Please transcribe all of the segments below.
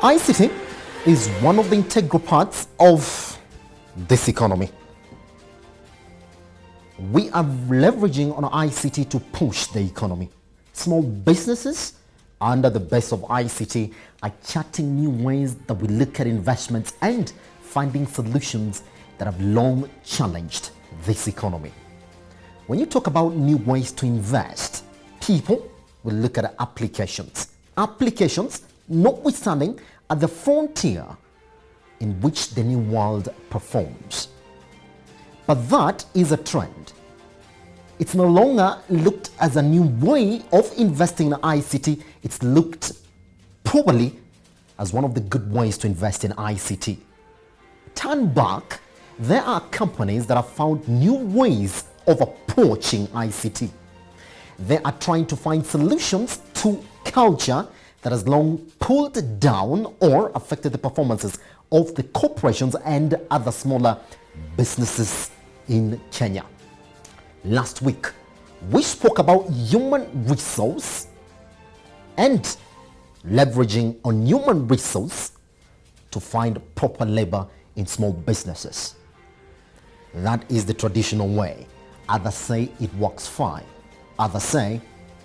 ICT is one of the integral parts of this economy. We are leveraging on ICT to push the economy. Small businesses under the base of ICT are charting new ways that we look at investments and finding solutions that have long challenged this economy. When you talk about new ways to invest, people will look at applications. Applications, notwithstanding, are the frontier in which the new world performs. But that is a trend. It's no longer looked as a new way of investing in ICT. It's looked probably as one of the good ways to invest in ICT. Turn back, there are companies that have found new ways of approaching ICT. They are trying to find solutions to culture that has long pulled down or affected the performances of the corporations and other smaller businesses in Kenya. Last week, we spoke about human resource and leveraging on human resource to find proper labor in small businesses. That is the traditional way. Others say it works fine. Others say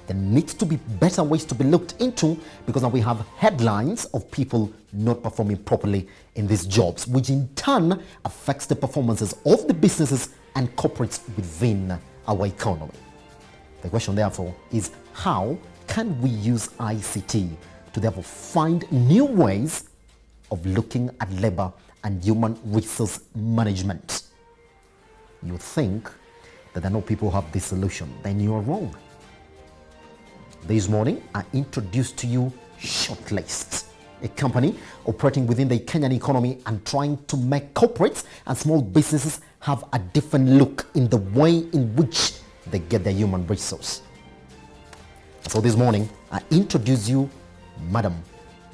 there needs to be better ways to be looked into because now we have headlines of people not performing properly in these jobs, which in turn affects the performances of the businesses and corporates within our economy. The question therefore is, how can we use ICT to therefore find new ways of looking at labor and human resource management? You think that there are no people who have this solution, then you are wrong. This morning, I introduced to you Shortlist, a company operating within the Kenyan economy and trying to make corporates and small businesses have a different look in the way in which they get their human resource. So this morning, I introduce you Madam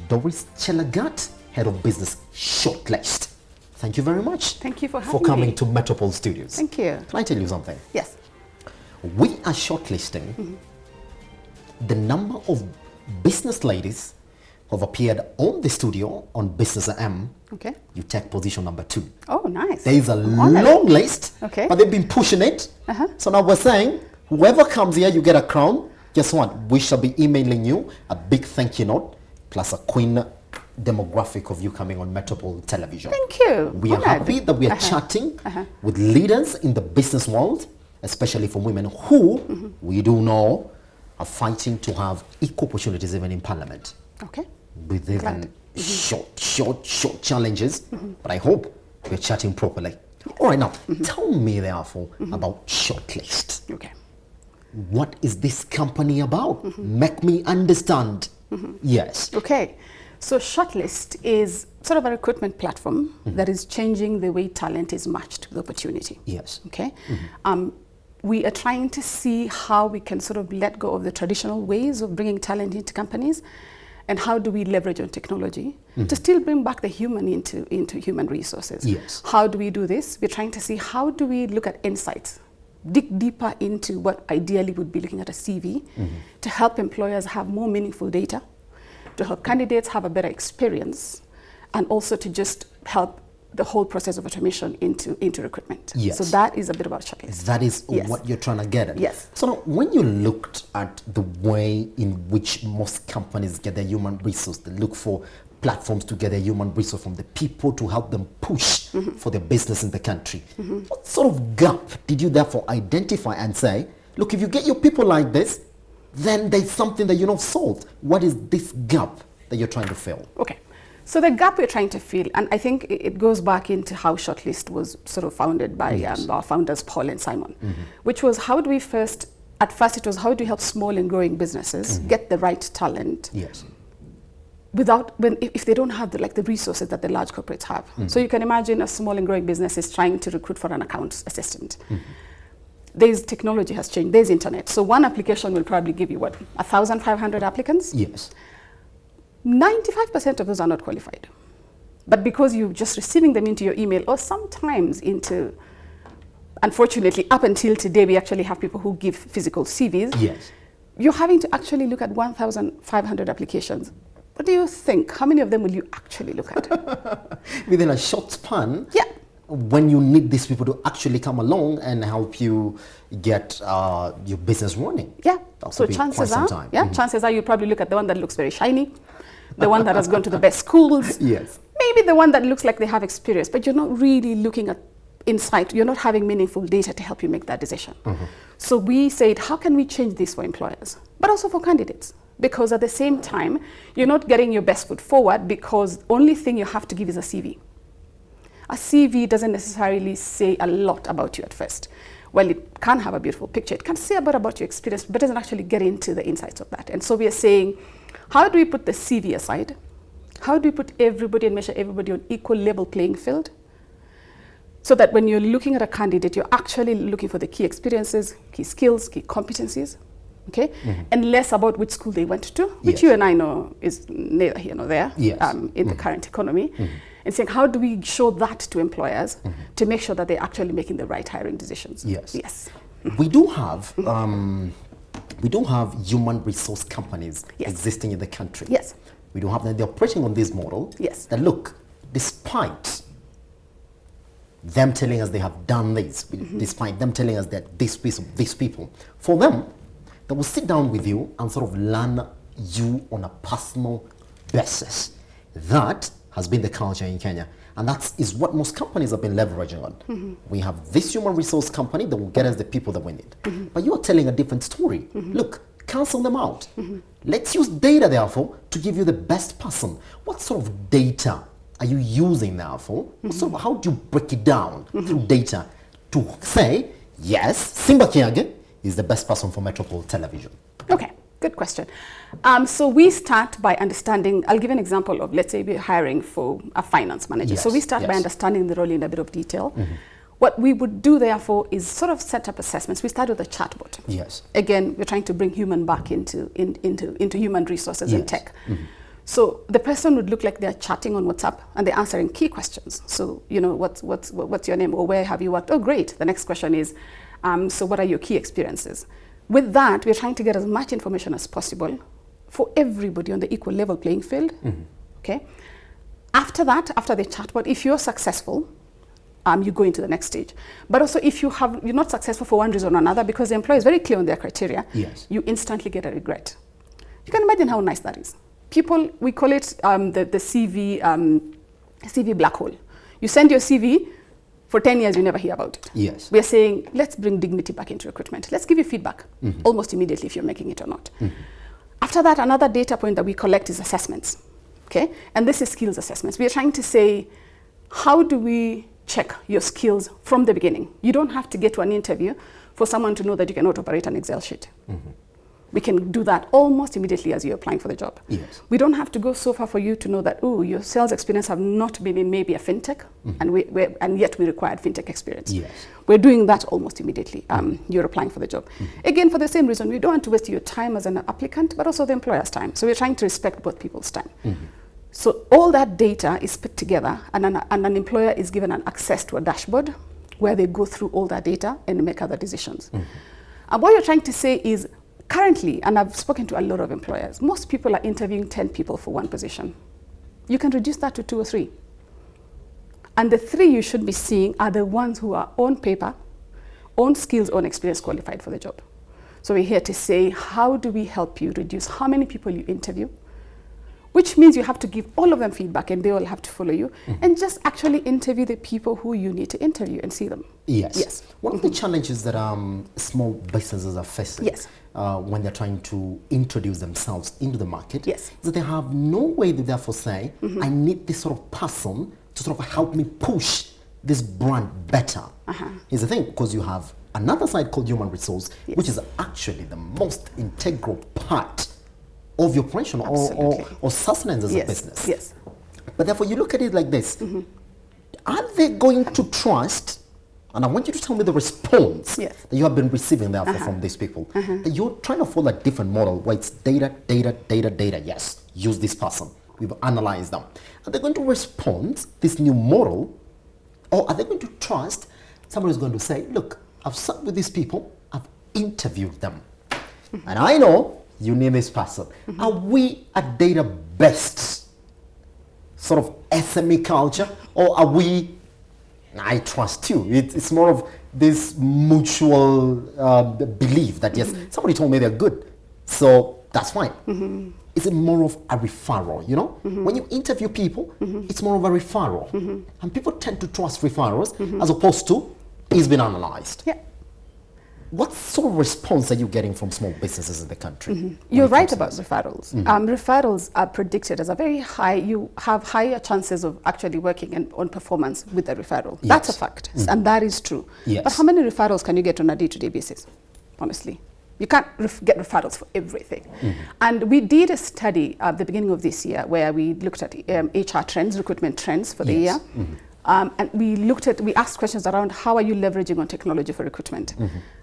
Doris Chelagat, Head of Business, Shortlist. Thank you very much. Thank you for having coming me. to Metropol Studios. Thank you. Can I tell you something? Yes. We are shortlisting the number of business ladies who have appeared on the studio on Business AM. Okay. You take position number 2. Oh, nice. There is a long list, Okay. but they've been pushing it. So now we're saying, whoever comes here, you get a crown. Guess what? We shall be emailing you a big thank you note, plus a queen demographic of you coming on Metropol television. Thank you. We are happy that we are chatting with leaders in the business world, especially for women who we do know are fighting to have equal opportunities even in parliament. Okay. With even short challenges, but I hope we're chatting properly. All right, now, tell me therefore about Shortlist. Okay. What is this company about? Make me understand. Yes. Okay. So Shortlist is sort of a recruitment platform that is changing the way talent is matched with opportunity. Yes. Okay. We are trying to see how we can sort of let go of the traditional ways of bringing talent into companies, and how do we leverage on technology to still bring back the human into human resources. Yes. How do we do this? We're trying to see how do we look at insights, dig deeper into what ideally would be looking at a CV to help employers have more meaningful data, to help candidates have a better experience, and also to just help the whole process of automation into recruitment. Yes. So that is a bit about Shortlist. That is what you're trying to get at. Yes. So now, when you looked at the way in which most companies get their human resource, they look for platforms to get their human resource from the people to help them push for their business in the country. What sort of gap did you therefore identify and say, look, if you get your people like this, then there's something that you're not solved. What is this gap that you're trying to fill? Okay. So the gap we're trying to fill, and I think it goes back into how Shortlist was sort of founded by our founders, Paul and Simon, which was how do we at first it was how do you help small and growing businesses get the right talent if they don't have the resources that the large corporates have. So you can imagine a small and growing business is trying to recruit for an accounts assistant. There's technology has changed, there's internet. So one application will probably give you 1,500 applicants? Yes. 95% of those are not qualified. But because you're just receiving them into your email, or sometimes into, unfortunately, up until today, we actually have people who give physical CVs. Yes. You're having to actually look at 1,500 applications. what do you think? How many of them will you actually look at? Within a short span, Yeah. when you need these people to actually come along and help you get your business running. Yeah. That So could be chances quite some are, time. chances are you probably look at the one that looks very shiny, the one that has gone to the best schools. Yes. Maybe the one that looks like they have experience, but you're not really looking at insight. You're not having meaningful data to help you make that decision. So we said, how can we change this for employers, but also for candidates? Because at the same time, you're not getting your best foot forward because the only thing you have to give is a CV. A CV doesn't necessarily say a lot about you at first. Well, it can have a beautiful picture. It can say about your experience, but doesn't actually get into the insights of that. And so we are saying, how do we put the CV aside? How do we put everybody and measure everybody on equal level playing field? So that when you're looking at a candidate, you're actually looking for the key experiences, key skills, key competencies, okay? And less about which school they went to, which you and I know is neither here nor there in the current economy. And saying, how do we show that to employers to make sure that they're actually making the right hiring decisions? Yes. We do have human resource companies existing in the country. Yes. We do have them. They're operating on this model. Yes. That look, despite them telling us they have done this, despite them telling us that these people, for them, they will sit down with you and sort of learn you on a personal basis. That has been the culture in Kenya. And that is what most companies have been leveraging on. We have this human resource company that will get us the people that we need. But you're telling a different story. Look, cancel them out. Let's use data, therefore, to give you the best person. What sort of data are you using, therefore? So how do you break it down through data to say, yes, Simba Kiage is the best person for Metropol television? Okay. Good question. So we start by understanding, I'll give an example of, let's say we're hiring for a finance manager. So we start by understanding the role in a bit of detail. What we would do, therefore, is sort of set up assessments. We start with a chatbot. Yes. Again, we're trying to bring human back into human resources and tech. So the person would look like they're chatting on WhatsApp and they're answering key questions. So, you know, what's your name or where have you worked? Oh, great. The next question is, so what are your key experiences? With that, we're trying to get as much information as possible for everybody on the equal level playing field. Okay. After that, after the chatbot, if you're successful, you go into the next stage. But also, if you're not successful for one reason or another, because the employer is very clear on their criteria, you instantly get a regret. You can imagine how nice that is. People, we call it the CV black hole. You send your CV. For 10 years, you never hear about it. Yes. We are saying, let's bring dignity back into recruitment. Let's give you feedback almost immediately if you're making it or not. After that, another data point that we collect is assessments. Okay? And this is skills assessments. We are trying to say, how do we check your skills from the beginning? You don't have to get to an interview for someone to know that you can operate an Excel sheet. We can do that almost immediately as you're applying for the job. Yes. We don't have to go so far for you to know that, oh, your sales experience have not been in maybe a fintech, and yet we required fintech experience. Yes. We're doing that almost immediately. You're applying for the job. Again, for the same reason, we don't want to waste your time as an applicant, but also the employer's time. So we're trying to respect both people's time. So all that data is put together, and an employer is given an access to a dashboard where they go through all that data and make other decisions. And what you're trying to say is, currently, and I've spoken to a lot of employers, most people are interviewing 10 people for one position. You can reduce that to 2 or 3. And the 3 you should be seeing are the ones who are on paper, on skills, on experience qualified for the job. So we're here to say, how do we help you reduce how many people you interview? Which means you have to give all of them feedback and they all have to follow you, and just actually interview the people who you need to interview and see them. Yes. One of the challenges that small businesses are facing when they're trying to introduce themselves into the market is that they have no way to therefore say, I need this sort of person to sort of help me push this brand better. Here's the thing, because you have another side called human resource, which is actually the most integral part of your operation or sustenance as a business. But therefore, you look at it like this. Are they going to trust, and I want you to tell me the response that you have been receiving therefore from these people, that you're trying to follow a different model where it's data, yes, use this person. We've analyzed them. Are they going to respond this new model, or are they going to trust somebody who's going to say, look, I've sat with these people, I've interviewed them, and I know you need this person. Are we at data best sort of SME culture, or are we, I trust you? It's more of this mutual belief that yes, somebody told me they're good, so that's fine. Is it more of a referral? You know, when you interview people, it's more of a referral, and people tend to trust referrals as opposed to it's been analyzed. Yeah. What sort of response are you getting from small businesses in the country? You're right about referrals. Referrals are predicted as a very high, you have higher chances of actually working on performance with a referral. Yes. That's a fact, and that is true. Yes. But how many referrals can you get on a day-to-day basis, honestly? You can't get referrals for everything. And we did a study at the beginning of this year where we looked at HR trends, recruitment trends for the year. And we asked questions around how are you leveraging on technology for recruitment.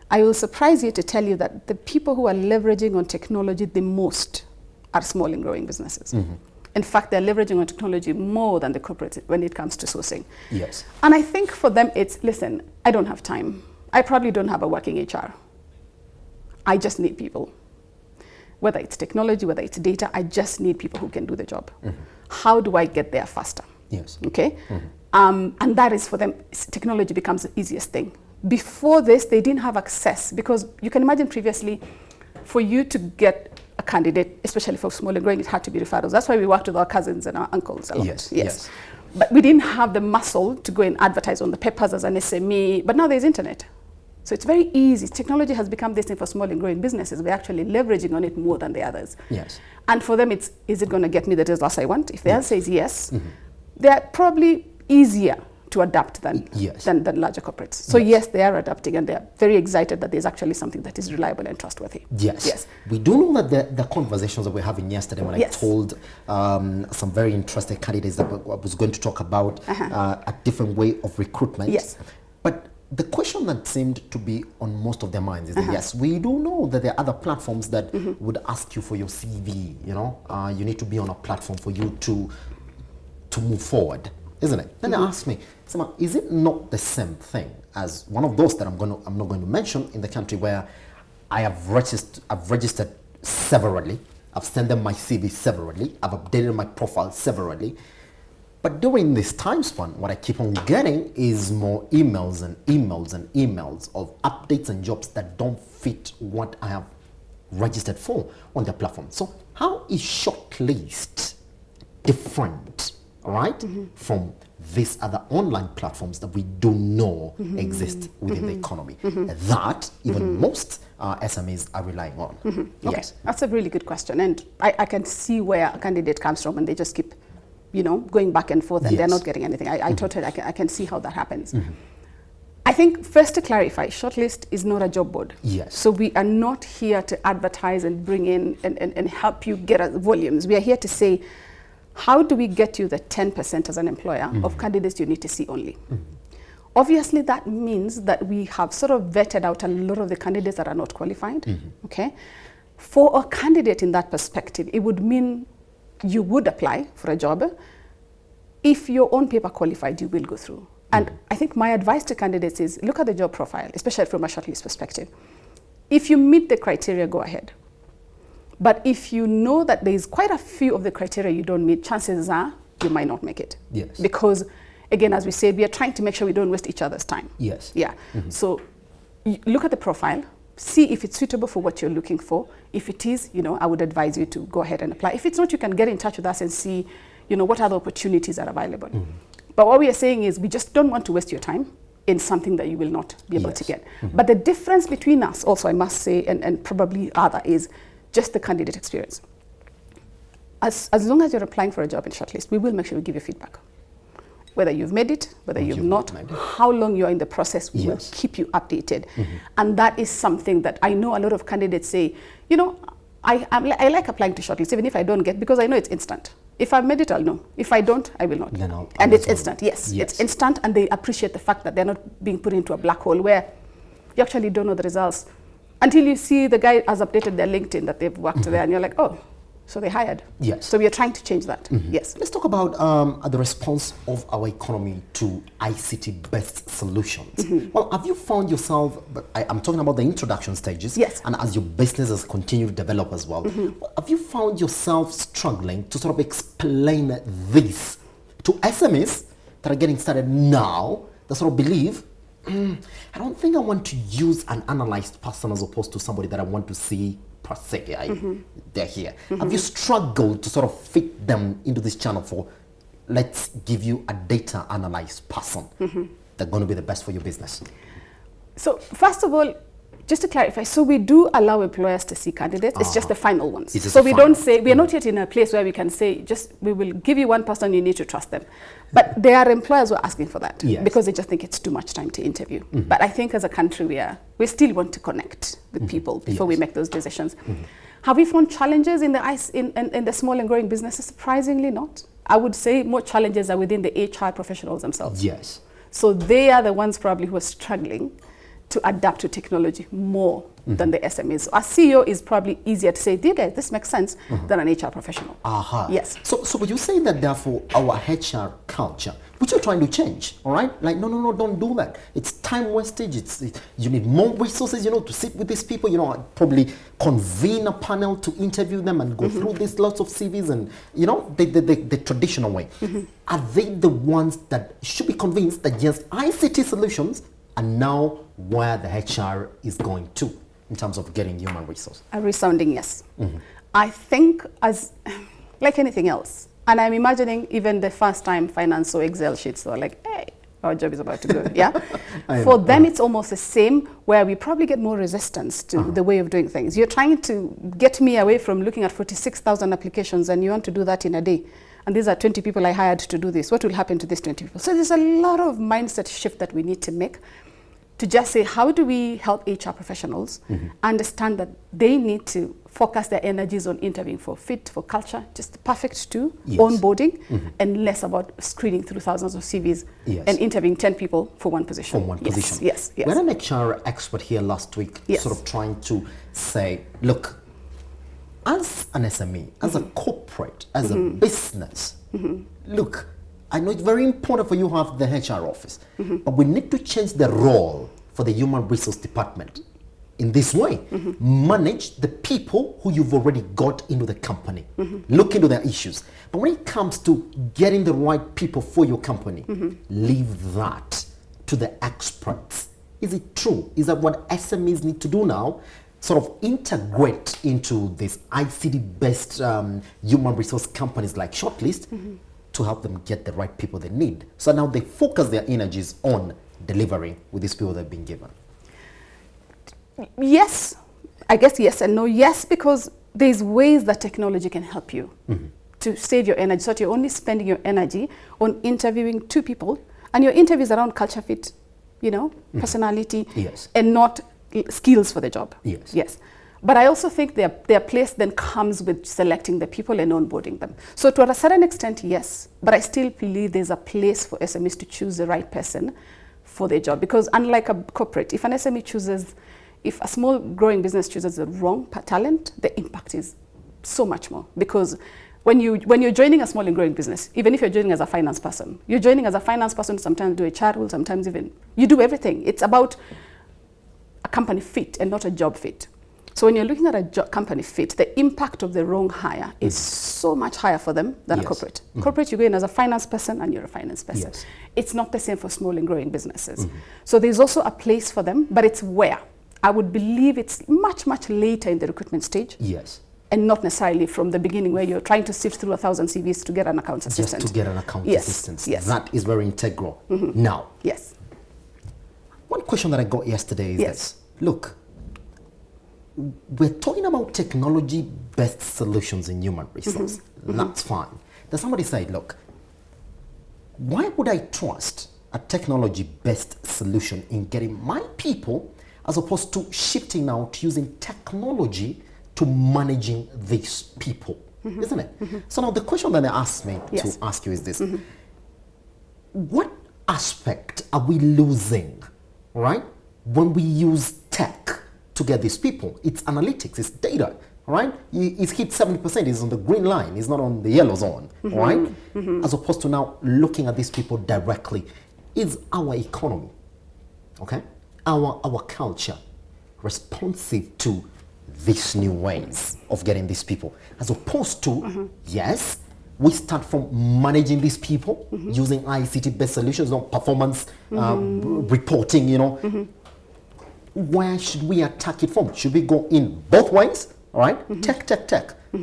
I will surprise you to tell you that the people who are leveraging on technology the most are small and growing businesses. In fact, they're leveraging on technology more than the corporates when it comes to sourcing. Yes. And I think for them it's, listen, I don't have time. I probably don't have a working HR. I just need people. Whether it's technology, whether it's data, I just need people who can do the job. How do I get there faster? Yes. Okay? And that is for them, technology becomes the easiest thing. Before this, they didn't have access, because you can imagine previously, for you to get a candidate, especially for small and growing, it had to be referrals. That's why we worked with our cousins and our uncles a lot. Yes. But we didn't have the muscle to go and advertise on the papers as an SME. But now there's internet. So it's very easy. Technology has become this thing for small and growing businesses. We're actually leveraging on it more than the others. Yes. And for them, is it going to get me the results I want? If the answer is yes, they're probably easier to adapt than larger corporates. So yes, they are adapting, and they're very excited that there's actually something that is reliable and trustworthy. Yes. We do know that the conversations that we're having yesterday, when I told some very interesting candidates that I was going to talk about a different way of recruitment. Yes. But the question that seemed to be on most of their minds is that yes, we do know that there are other platforms that would ask you for your CV. You know, you need to be on a platform for you to move forward, isn't it? Then they asked me, Sama, is it not the same thing as one of those that I'm not going to mention in the country where I've registered severally, I've sent them my CV severally, I've updated my profile severally, but during this time span, what I keep on getting is more emails and emails and emails of updates and jobs that don't fit what I have registered for on their platform. So how is shortlist different, right, from these other online platforms that we do know exist within the economy that even most SMEs are relying on? Okay, that's a really good question, and I can see where a candidate comes from, and they just keep, going back and forth, and they're not getting anything. I can see how that happens. I think first to clarify, shortlist is not a job board. Yes. So we are not here to advertise and bring in and help you get volumes. We are here to say, how do we get you the 10% as an employer of candidates you need to see only? Obviously, that means that we have sort of vetted out a lot of the candidates that are not qualified. Okay. For a candidate in that perspective, it would mean you would apply for a job. If you're on paper qualified, you will go through. And I think my advice to candidates is look at the job profile, especially from a shortlist perspective. If you meet the criteria, go ahead. But if you know that there is quite a few of the criteria you don't meet, chances are you might not make it. Yes. Because, again, as we said, we are trying to make sure we don't waste each other's time. Yes. Yeah. So look at the profile, see if it's suitable for what you're looking for. If it is, I would advise you to go ahead and apply. If it's not, you can get in touch with us and see, what other opportunities are available. But what we are saying is we just don't want to waste your time in something that you will not be able to get. But the difference between us also, I must say, and probably other, is just the candidate experience. As long as you're applying for a job in shortlist, we will make sure we give you feedback. Whether you've made it, whether you've not, how long you're in the process, we will keep you updated. And that is something that I know a lot of candidates say, I like applying to shortlist, even if I don't get, because I know it's instant. If I've made it, I'll know. If I don't, I will not. And it's instant, yes. It's instant, and they appreciate the fact that they're not being put into a black hole where you actually don't know the results until you see the guy has updated their LinkedIn that they've worked there, and you're like, oh, So they hired. Yes. So we are trying to change that. Yes. Let's talk about the response of our economy to ICT-based solutions. Well, have you found yourself, but I'm talking about the introduction stages, Yes. and as your business has continued to develop as well, have you found yourself struggling to sort of explain this to SMEs that are getting started now, that sort of believe, I don't think I want to use an analyzed person as opposed to somebody that I want to see per se. They're here. Have you struggled to sort of fit them into this channel for, let's give you a data analyzed person that's going to be the best for your business? So first of all, just to clarify, so we do allow employers to see candidates. It's just the final ones. So we don't say, we are not yet in a place where we can say, just we will give you one person, you need to trust them. But there are employers who are asking for that because they just think it's too much time to interview. But I think as a country, we still want to connect with people before we make those decisions. Have we found challenges in the small and growing businesses? Surprisingly not. I would say more challenges are within the HR professionals themselves. Yes. So they are the ones probably who are struggling to adapt to technology more than the SMEs. So our CEO is probably easier to say, this makes sense, than an HR professional. Yes. So would you say that therefore our HR culture, which you're trying to change, all right? Like, no, don't do that. It's time wastage. You need more resources, to sit with these people, probably convene a panel to interview them and go through these lots of CVs and, the traditional way. Are they the ones that should be convinced that yes, ICT solutions are now where the HR is going to in terms of getting human resource? A resounding yes. I think as, like anything else, and I'm imagining even the first time finance or Excel sheets were like, hey, our job is about to go, yeah? For them, it's almost the same, where we probably get more resistance to the way of doing things. You're trying to get me away from looking at 46,000 applications and you want to do that in a day. And these are 20 people I hired to do this. What will happen to these 20 people? So there's a lot of mindset shift that we need to make, to just say, how do we help HR professionals understand that they need to focus their energies on interviewing for fit, for culture, just perfect to onboarding, and less about screening through thousands of CVs and interviewing 10 people for one position. For one position. Yes. We had an HR expert here last week sort of trying to say, look, as an SME, as a corporate, as a business, look, I know it's very important for you to have the HR office, but we need to change the role for the human resource department in this way. Manage the people who you've already got into the company. Look into their issues. But when it comes to getting the right people for your company, leave that to the experts. Is it true? Is that what SMEs need to do now? Sort of integrate into this ICT-based human resource companies like Shortlist to help them get the right people they need. So now they focus their energies on delivering with these people they've been given. Yes, I guess yes and no. Yes, because there's ways that technology can help you to save your energy. So that you're only spending your energy on interviewing 2 people, and your interview is around culture fit, personality, and not skills for the job. Yes. But I also think their place then comes with selecting the people and onboarding them. So to a certain extent, yes, but I still believe there's a place for SMEs to choose the right person for their job. Because unlike a corporate, if an SME chooses, if a small growing business chooses the wrong talent, the impact is so much more. Because when you're joining a small and growing business, even if you're joining as a finance person, you're joining as a finance person, sometimes do HR role, sometimes even, you do everything. It's about a company fit and not a job fit. So when you're looking at a company fit, the impact of the wrong hire is so much higher for them than a corporate. Corporate, you go in as a finance person and you're a finance person. It's not the same for small and growing businesses. So there's also a place for them, but it's where? I would believe it's much, much later in the recruitment stage. And not necessarily from the beginning where you're trying to sift through 1,000 CVs to get an account assistant. Just to get an account assistant. That is very integral. Now, one question that I got yesterday is this. Look, we're talking about technology-based solutions in human resource. That's fine. Then somebody said, look, why would I trust a technology-based solution in getting my people as opposed to shifting now to using technology to managing these people, isn't it? So now the question that they asked me to ask you is this. What aspect are we losing, right, when we use tech to get these people? It's analytics, it's data. all right? It's hit 70%, it's on the green line, it's not on the yellow zone, all right? As opposed to now looking at these people directly. Is our economy, okay, our culture responsive to these new ways of getting these people? As opposed to, yes, we start from managing these people using ICT-based solutions, performance reporting, Where should we attack it from? Should we go in both ways, all right? Tech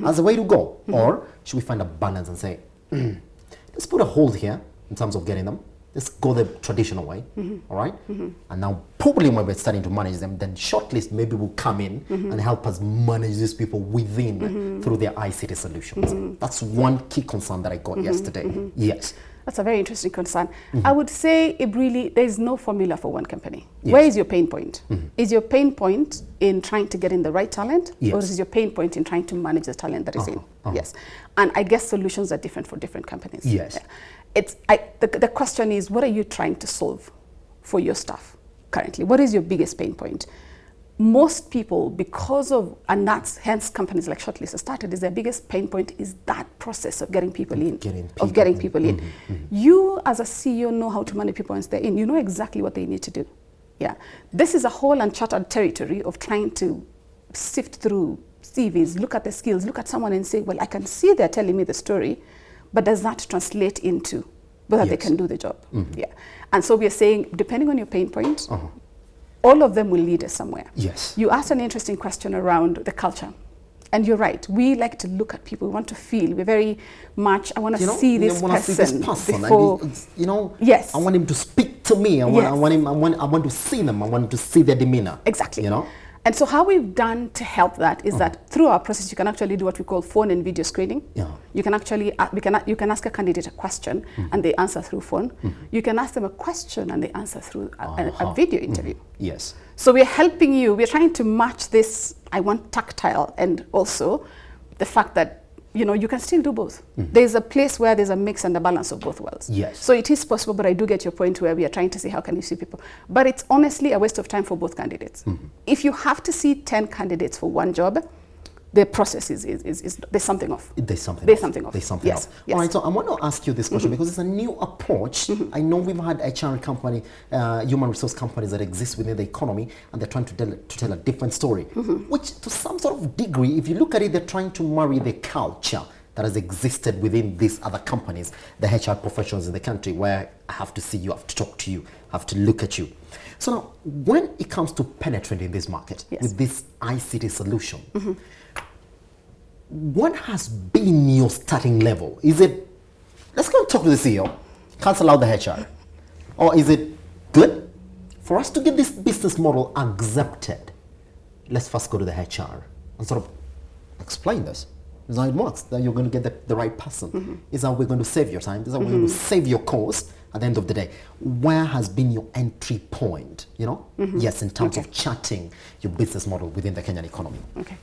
as a way to go? Or should we find a balance and say, let's put a hold here in terms of getting them. Let's go the traditional way, all right? And now probably when we're starting to manage them, then shortlist maybe will come in and help us manage these people within through their ICT solutions. That's one key concern that I got yesterday. Yes. That's a very interesting concern. I would say there's no formula for one company. Yes. Where is your pain point? Is your pain point in trying to get in the right talent? Yes. Or is your pain point in trying to manage the talent that is in? Yes. And I guess solutions are different for different companies. Yes. Yeah. The question is, what are you trying to solve for your staff currently? What is your biggest pain point? Most people, because of, and that's hence companies like Shortlist started, is their biggest pain point is that process of getting people in. Getting people in. You as a CEO know how to manage people once they're in. You know exactly what they need to do. Yeah. This is a whole uncharted territory of trying to sift through CVs, look at the skills, look at someone and say, well, I can see they're telling me the story, but does that translate into whether they can do the job? Yeah. And so we are saying, depending on your pain point, all of them will lead us somewhere. Yes. You asked an interesting question around the culture. And you're right. We like to look at people. We want to feel. We're very much, I want to see this person before. Yes. I want him to speak to me. I want to see them. I want to see their demeanor. Exactly. And so how we've done to help that is that through our process, you can actually do what we call phone and video screening. Yeah. You can actually, you can ask a candidate a question and they answer through phone. You can ask them a question and they answer through a video interview. Yes. So we're helping you. We're trying to match this, I want tactile, and also the fact that you can still do both. There's a place where there's a mix and a balance of both worlds. Yes. So it is possible, but I do get your point where we are trying to see how can you see people. But it's honestly a waste of time for both candidates. If you have to see 10 candidates for one job, the process is there's something off. There's something off. Yes. All right, so I want to ask you this question because it's a new approach. I know we've had HR company, human resource companies that exist within the economy, and they're trying to tell a different story, which to some sort of degree, if you look at it, they're trying to marry the culture that has existed within these other companies, the HR professionals in the country, where I have to see you, I have to talk to you, I have to look at you. So now, when it comes to penetrating this market with this ICT solution, what has been your starting level? Is it, let's go and talk to the CEO, cancel out the HR. Or is it good? For us to get this business model accepted, let's first go to the HR and sort of explain this. This is how it works, that you're going to get the right person. This is how we're going to save your time. This is how we're going to save your cost at the end of the day. Where has been your entry point, Yes, in terms of charting your business model within the Kenyan economy. Okay.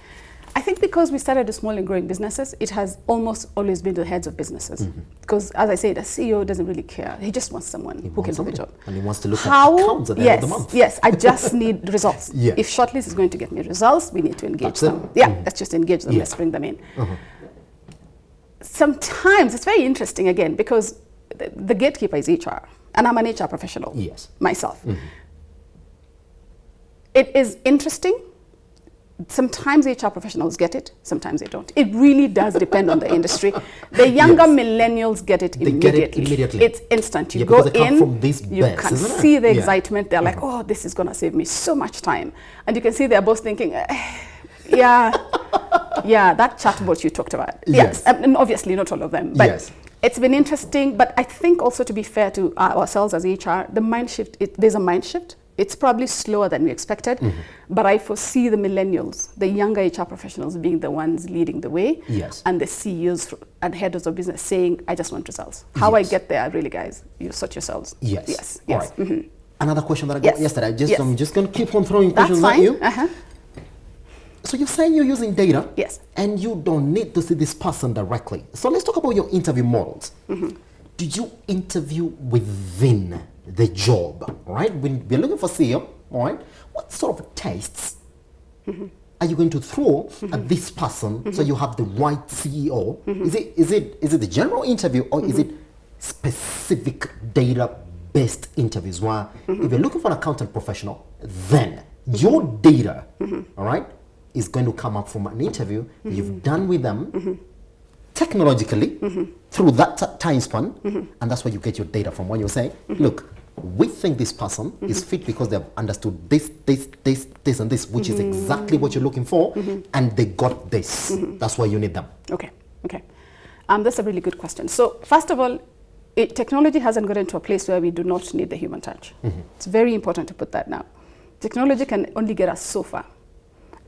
I think because we started with small and growing businesses, it has almost always been the heads of businesses. Because as I said, a CEO doesn't really care. He just wants someone who can do the job. And he wants to look at accounts at the end of the month. Yes, I just need results. If Shortlist is going to get me results, we need to engage them. Let's just engage them. Let's bring them in. Sometimes it's very interesting, again, because the gatekeeper is HR. And I'm an HR professional myself. It is interesting. Sometimes HR professionals get it, sometimes they don't. It really does depend on the industry. The younger millennials get it immediately. It's instant. You go in, you can see the excitement. They're like, oh, this is going to save me so much time. And you can see they're both thinking, that chatbot you talked about. Yes. And obviously not all of them. But it's been interesting. But I think also, to be fair to ourselves as HR, the mind shift, there's a mind shift. It's probably slower than we expected, but I foresee the millennials, the younger HR professionals, being the ones leading the way, and the CEOs and heads of business saying, I just want results. How I get there, really, guys, you sort yourselves. Yes. All right. Another question that I got yesterday, I'm just going to keep on throwing questions at you. So you're saying you're using data, and you don't need to see this person directly. So let's talk about your interview models. Did you interview within the job, right? When we're looking for CEO, all right, what sort of tastes are you going to throw at this person so you have the right CEO? Is it the general interview, or is it specific data-based interviews where if you're looking for an accountant professional, then your data, all right, is going to come up from an interview that you've done with them technologically through that time span, and that's where you get your data from. When you say, look, we think this person is fit because they've understood this, and this, which is exactly what you're looking for, and they got this. That's why you need them. Okay. That's a really good question. So first of all, technology hasn't gotten to a place where we do not need the human touch. It's very important to put that now. Technology can only get us so far.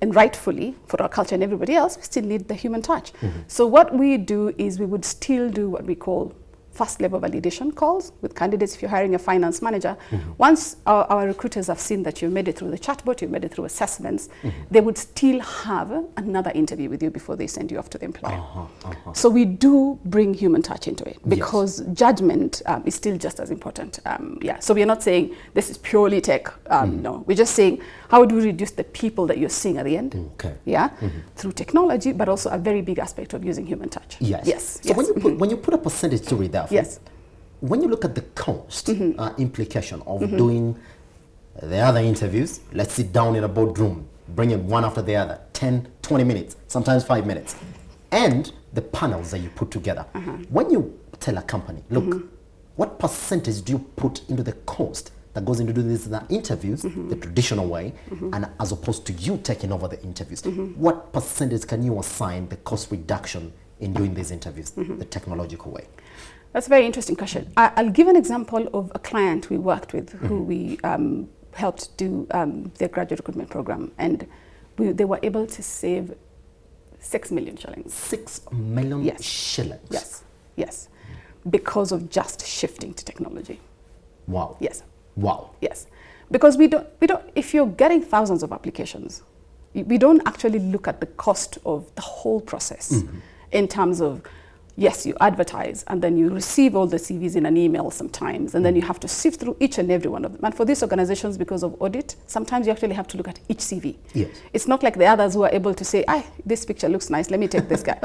And rightfully, for our culture and everybody else, we still need the human touch. So what we do is we would still do what we call first level validation calls with candidates. If you're hiring a finance manager, once our recruiters have seen that you've made it through the chatbot, you've made it through assessments, they would still have another interview with you before they send you off to the employer. So we do bring human touch into it because judgment is still just as important. So we're not saying this is purely tech. No, we're just saying how do we reduce the people that you're seeing at the end? Through technology, but also a very big aspect of using human touch. So when you put a percentage to it there, when you look at the cost implication of doing the other interviews, let's sit down in a boardroom, bring in one after the other, 10, 20 minutes, sometimes 5 minutes, and the panels that you put together. When you tell a company, look, what percentage do you put into the cost that goes into doing these interviews the traditional way, and as opposed to you taking over the interviews, what percentage can you assign the cost reduction in doing these interviews the technological way? That's a very interesting question. I'll give an example of a client we worked with who we helped do their graduate recruitment program, and they were able to save 6 million shillings. 6 million shillings? Yes. Because of just shifting to technology. Wow. Yes. Wow. Yes. Because we don't, if you're getting thousands of applications, we don't actually look at the cost of the whole process in terms of, yes, you advertise and then you receive all the CVs in an email sometimes, and then you have to sift through each and every one of them. And for these organizations, because of audit, sometimes you actually have to look at each CV. It's not like the others who are able to say, this picture looks nice, let me take this guy.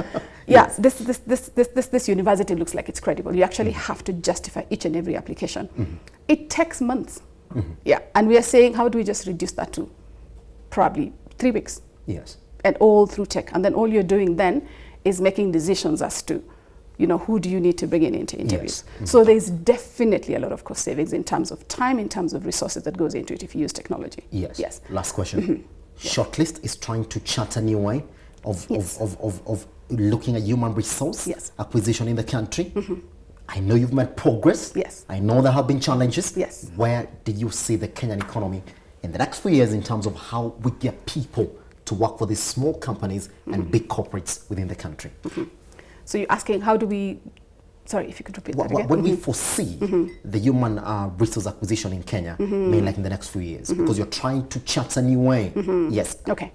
This university looks like it's credible. You actually have to justify each and every application. It takes months. And we are saying, how do we just reduce that to probably 3 weeks? And all through tech. And then all you're doing then is making decisions as to, who do you need to bring into interviews? So there's definitely a lot of cost savings in terms of time, in terms of resources that goes into it if you use technology. Last question. Shortlist is trying to chart a new way of looking at human resource acquisition in the country. I know you've made progress. I know there have been challenges. Where do you see the Kenyan economy in the next few years in terms of how we get people to work for these small companies and big corporates within the country? So you're asking, how do we, sorry, if you could repeat that again. When we foresee the human resource acquisition in Kenya, maybe like in the next few years, because you're trying to chart a new way. Okay.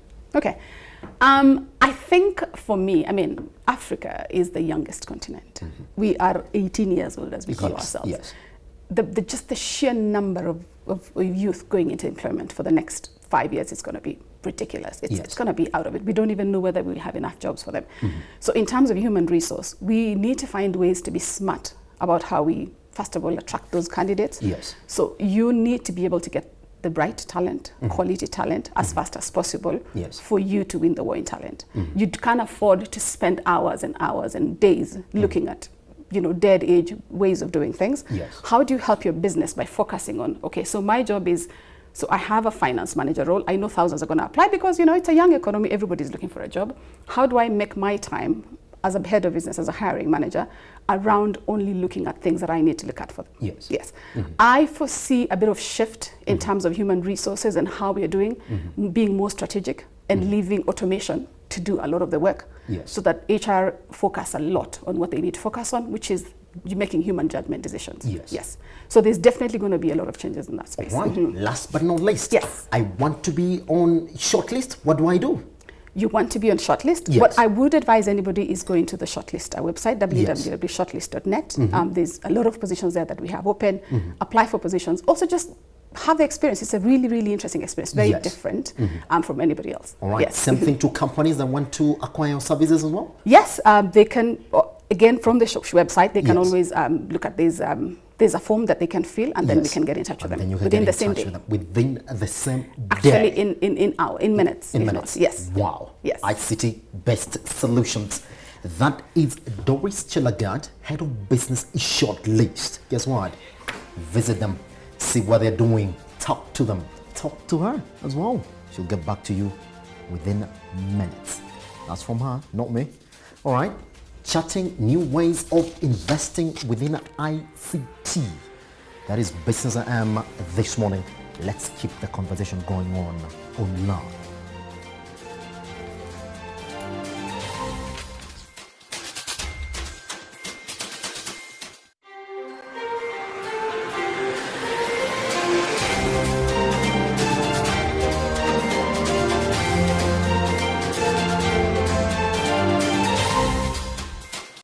I think for me, Africa is the youngest continent. We are 18 years old, as we call ourselves. Just the sheer number of youth going into employment for the next 5 years is going to be ridiculous. It's going to be out of it. We don't even know whether we'll have enough jobs for them. So in terms of human resource, we need to find ways to be smart about how we, first of all, attract those candidates. So you need to be able to get the right talent, quality talent, as fast as possible for you to win the war in talent. You can't afford to spend hours and hours and days looking at dead age ways of doing things. How do you help your business by focusing on, okay, so my job is, so I have a finance manager role. I know thousands are going to apply because, it's a young economy. Everybody's looking for a job. How do I make my time as a head of business, as a hiring manager, around only looking at things that I need to look at for them? I foresee a bit of shift in terms of human resources and how we are doing, being more strategic and leaving automation to do a lot of the work, so that HR focus a lot on what they need to focus on, which is making human judgment decisions. So there's definitely going to be a lot of changes in that space. Last but not least, I want to be on shortlist. What do I do? You want to be on shortlist? What I would advise anybody is going to the shortlist website, www.shortlist.net. There's a lot of positions there that we have open. Apply for positions. Also just have the experience. It's a really, really interesting experience, very Yes. different from anybody else. All right. Yes. Same thing to companies that want to acquire your services as well? Yes, they can, again, from the shop website, they can Yes. always look at this. There's a form that they can fill, and then we Yes. can get in touch with And them then you can within get the in same touch day. with them within the same Actually, day. in minutes. In if minutes. not. Yes. Wow. Yes. ICT Best Solutions. That is Doris Chilagad, Head of Business Shortlist. Guess what? Visit them, see what they're doing, talk to them, talk to her as well. She'll get back to you within minutes. That's from her, not me. All right. Chatting new ways of investing within ICT. That is Business AM this morning. Let's keep the conversation going on online.